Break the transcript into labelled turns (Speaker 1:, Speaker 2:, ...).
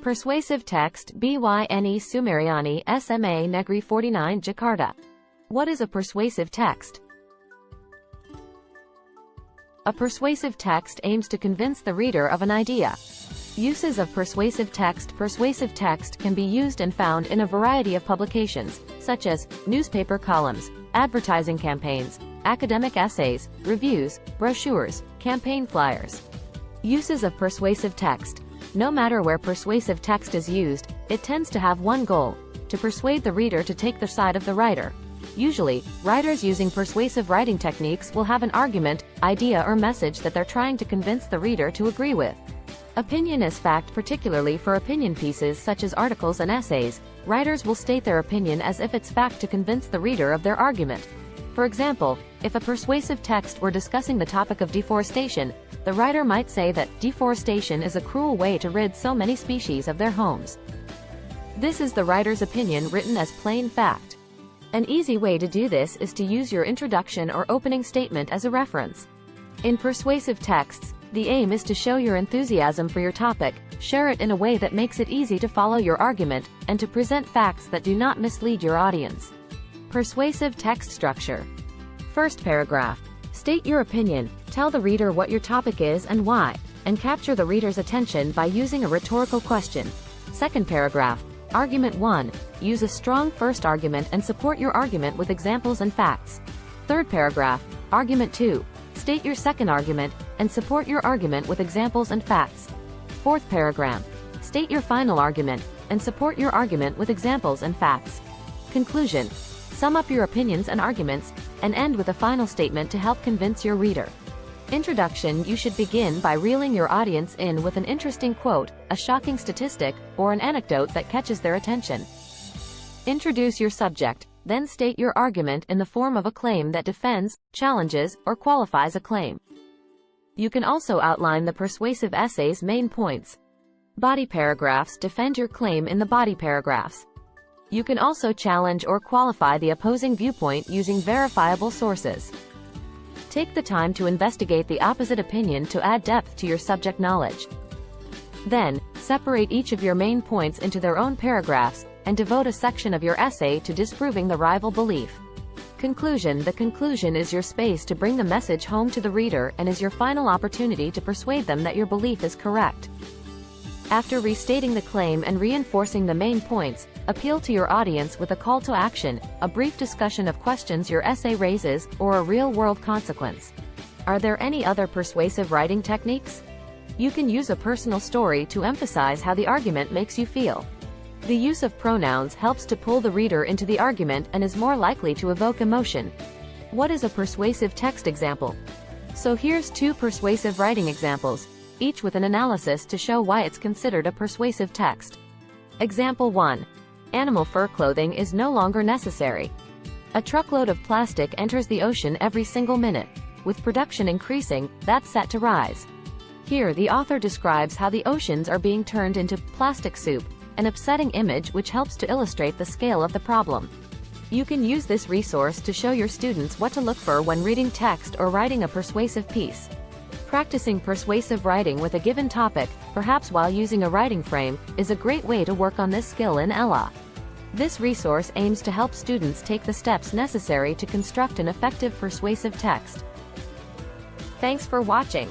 Speaker 1: Persuasive Text, Byne Sumeriani SMA Negri 49 Jakarta. What is a persuasive text? A persuasive text aims to convince the reader of an idea. Uses of persuasive text. Persuasive text can be used and found in a variety of publications, such as newspaper columns, advertising campaigns, academic essays, reviews, brochures, campaign flyers. Uses of persuasive text. No matter where persuasive text is used, it tends to have one goal: to persuade the reader to take the side of the writer. Usually, writers using persuasive writing techniques will have an argument, idea or message that they're trying to convince the reader to agree with. Opinion is fact. Particularly for opinion pieces such as articles and essays, writers will state their opinion as if it's fact to convince the reader of their argument. For example, if a persuasive text were discussing the topic of deforestation, the writer might say that deforestation is a cruel way to rid so many species of their homes. This is the writer's opinion written as plain fact. An easy way to do this is to use your introduction or opening statement as a reference. In persuasive texts, the aim is to show your enthusiasm for your topic, share it in a way that makes it easy to follow your argument, and to present facts that do not mislead your audience. Persuasive text structure. First paragraph. State your opinion, tell the reader what your topic is and why, and capture the reader's attention by using a rhetorical question. Second paragraph. Argument 1. Use a strong first argument and support your argument with examples and facts. Third paragraph. Argument 2. State your second argument, and support your argument with examples and facts. Fourth paragraph. State your final argument, and support your argument with examples and facts. Conclusion. Sum up your opinions and arguments, and end with a final statement to help convince your reader. Introduction. You should begin by reeling your audience in with an interesting quote, a shocking statistic, or an anecdote that catches their attention. Introduce your subject, then state your argument in the form of a claim that defends, challenges, or qualifies a claim. You can also outline the persuasive essay's main points. Body paragraphs. Defend your claim in the body paragraphs. You can also challenge or qualify the opposing viewpoint using verifiable sources. Take the time to investigate the opposite opinion to add depth to your subject knowledge. Then, separate each of your main points into their own paragraphs, and devote a section of your essay to disproving the rival belief. Conclusion. The conclusion is your space to bring the message home to the reader and is your final opportunity to persuade them that your belief is correct. After restating the claim and reinforcing the main points, appeal to your audience with a call to action, a brief discussion of questions your essay raises, or a real-world consequence. Are there any other persuasive writing techniques? You can use a personal story to emphasize how the argument makes you feel. The use of pronouns helps to pull the reader into the argument and is more likely to evoke emotion. What is a persuasive text example? So here's 2 persuasive writing examples, each with an analysis to show why it's considered a persuasive text. Example 1. Animal fur clothing is no longer necessary. A truckload of plastic enters the ocean every single minute. With production increasing, that's set to rise. Here the author describes how the oceans are being turned into plastic soup, an upsetting image which helps to illustrate the scale of the problem. You can use this resource to show your students what to look for when reading text or writing a persuasive piece. Practicing persuasive writing with a given topic, perhaps while using a writing frame, is a great way to work on this skill in adalah. This resource aims to help students take the steps necessary to construct an effective persuasive text. Thanks for watching.